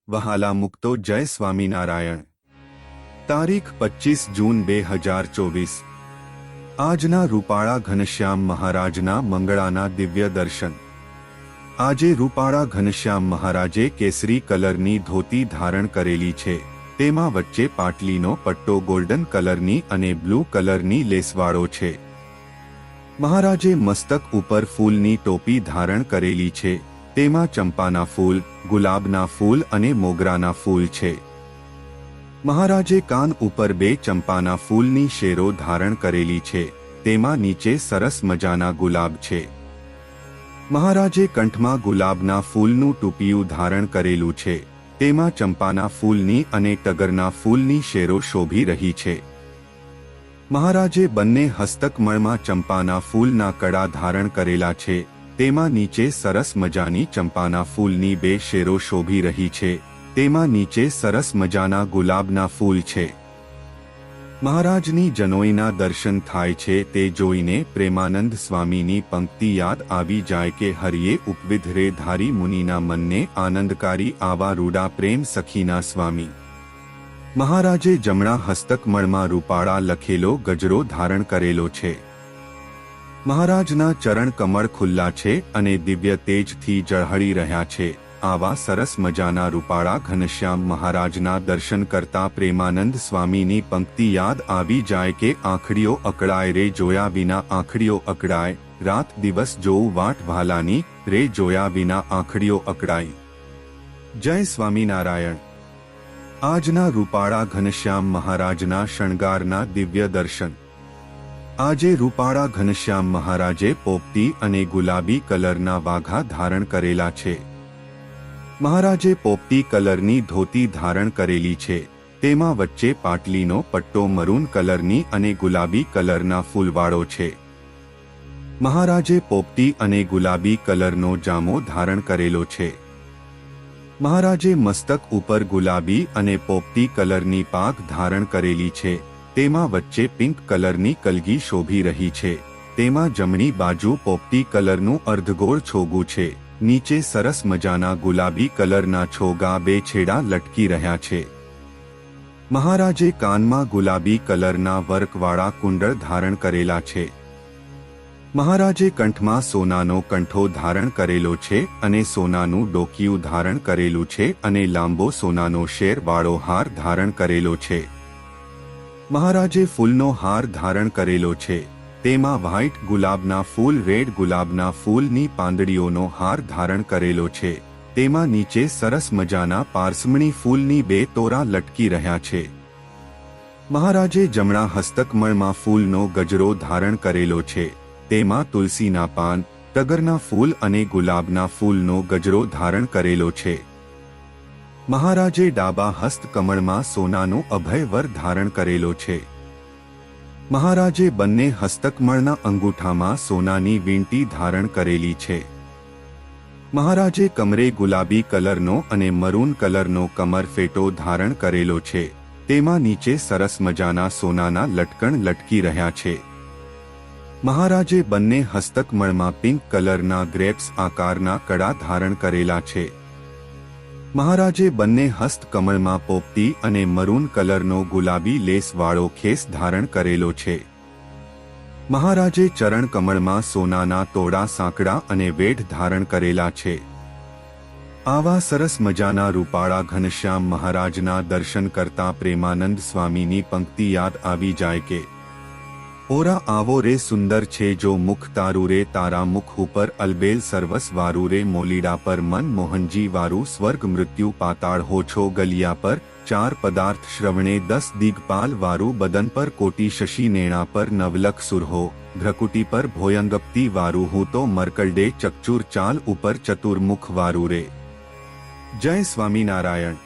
વહાલા મુક્તો જય સ્વામિનારાયણ। તારીખ 25 જૂન 2024। આજના રૂપાળા ઘનશ્યામ મહારાજના મંગળાના દિવ્ય દર્શન। આજે રૂપાળા ઘનશ્યામ મહારાજે કેસરી કલરની ધોતી ધારણ કરેલી છે। તેમાં વચ્ચે પાટલીનો પટ્ટો ગોલ્ડન કલરની અને બ્લુ કલરની લેસવાળો છે। મહારાજે મસ્તક ઉપર ફૂલની ટોપી ધારણ કરેલી છે। તેમાં ચંપાના ફૂલ, ગુલાબના ફૂલ અને મોગરાના ફૂલ છે। મહારાજે કાન ઉપર 2 ચંપાના ફૂલની શેરો ધારણ કરેલી છે। તેમાં નીચે સરસ મજાના ગુલાબ છે। મહારાજે કંઠમાં ગુલાબના ફૂલનું ટૂપિયું ધારણ કરેલું છે। તેમાં ચંપાના ફૂલની અને ટગરના ફૂલની શેરો શોભી રહી છે। મહારાજે બંને હસ્તકમળમાં ચંપાના ફૂલના કડા ધારણ કરેલા છે। તેમાં નીચે સરસ મજાની ચંપાના ફૂલની 2 શેરો શોભી રહી છે। તેમાં નીચે સરસ મજાના ગુલાબના ફૂલ છે। મહારાજની જનોઈના દર્શન થાય છે તે જોઈને પ્રેમાનંદ સ્વામીની પંક્તિ યાદ આવી જાય કે હરિયે ઉપવિધ રે ધારી મુનિના મનને આનંદકારી આવા રૂડા પ્રેમ સખીના સ્વામી। મહારાજે જમણા હસ્તકમળમાં રૂપાળા લખેલો ગજરો ધારણ કરેલો છે। મહારાજના ચરણ કમળ ખુલ્લા છે અને દિવ્ય તેજથી ઝળહળી રહ્યા છે। આવા સરસ મજાના રૂપાળા ઘનશ્યામ મહારાજના દર્શન કરતા પ્રેમાનંદ સ્વામીની પંક્તિ યાદ આવી જાય કે આંખડીઓ અકળાય રે જોયા વિના આંખડીઓ અકળાય, રાત દિવસ જોઉં વાટ ભાલાની રે જોયા વિના આંખડીઓ અકળાય। જય સ્વામિનારાયણ। આજના રૂપાળા ઘનશ્યામ મહારાજના શણગારના દિવ્ય દર્શન। આજે રૂપાળા ઘનશ્યામ મહારાજે પોપટી અને ગુલાબી કલરના વાઘા ધારણ કરેલા છે। મહારાજે પોપટી કલરની ધોતી ધારણ કરેલી છે। તેમાં વચ્ચે પાટલીનો પટ્ટો મરૂન કલરની અને ગુલાબી કલરના ફૂલવાળો છે। મહારાજે પોપટી અને ગુલાબી કલરનો જામો ધારણ કરેલો છે। મહારાજે મસ્તક ઉપર ગુલાબી અને પોપટી કલરની પાઘ ધારણ કરેલી છે। તેમાં વચ્ચે પિંક કલરની કલગી શોભી રહી છે। તેમાં જમણી બાજુ પોપટી કલરનું અર્ધગોળ છોગું છે। નીચે સરસ મજાના ગુલાબી કલરના છોગા 2 છેડા લટકી રહ્યા છે। મહારાજે કાનમાં ગુલાબી કલરના વર્કવાળા કુંડળ ધારણ કરેલા છે। મહારાજે કંઠમાં સોનાનો કંઠો ધારણ કરેલો છે અને સોનાનું ડોકિયું ધારણ કરેલું છે અને લાંબો સોનાનો શેરવાળો હાર ધારણ કરેલો છે। મહારાજે ફૂલનો હાર ધારણ કરેલો છે। તેમાં વ્હાઇટ ગુલાબના ફૂલ, રેડ ગુલાબના ફૂલની પાંદડીઓનો હાર ધારણ કરેલો છે। તેમાં નીચે સરસ મજાના પારસમણી ફૂલની 2 તોરા લટકી રહ્યા છે। મહારાજે જમણા હસ્તકમળમાં ફૂલનો ગજરો ધારણ કરેલો છે। તેમાં તુલસીના પાન, ટગરના ફૂલ અને ગુલાબના ફૂલનો ગજરો ધારણ કરેલો છે। મહારાજે ડાબા હસ્તકમળમાં સોનાનો અભયવર ધારણ કરેલો છે। મહારાજે બંને હસ્તકમળના અંગૂઠામાં સોનાની વીંટી ધારણ કરેલી છે। મહારાજે કમરે ગુલાબી કલરનો અને મરૂન કલરનો કમર ફેટો ધારણ કરેલો છે। તેમાં નીચે સરસ મજાના સોનાના લટકણ લટકી રહ્યા છે। મહારાજે બંને હસ્તકમળમાં પિંક કલરના ગ્રેપ્સ આકારના કડા ધારણ કરેલા છે। મહારાજે બંને હસ્તકમળમાં પોપટી અને મરૂન કલરનો ગુલાબી લેસવાળો ખેસ ધારણ કરેલો છે। મહારાજે ચરણ કમળમાં સોનાના તોડા સાંકડા અને વેઢ ધારણ કરેલા છે। આવા સરસ મજાના રૂપાળા ઘનશ્યામ મહારાજના દર્શન કરતા પ્રેમાનંદ સ્વામીની પંક્તિ યાદ આવી જાય કે ઓરા આવો રે સુંદર છે જો મુખ તારું રે તારા મુખ ઉપર અલબેલ સર્વસ વારું રે મોલીડા પર મન મોહનજી વારું સ્વર્ગ મૃત્યુ પાતાળ હો છો ગલિયા પર 4 પદાર્થ શ્રવણે 10 દિગપાલ વારું બદન પર કોટી શશી નેણા પર નવલખ સુરહો ભ્રકુટી પર ભોયંગપ્તી વારું હું તો મરકલડે ચકચૂર ચાલ ઉપર ચતુર્મુખ વારું રે। જય સ્વામિનારાયણ।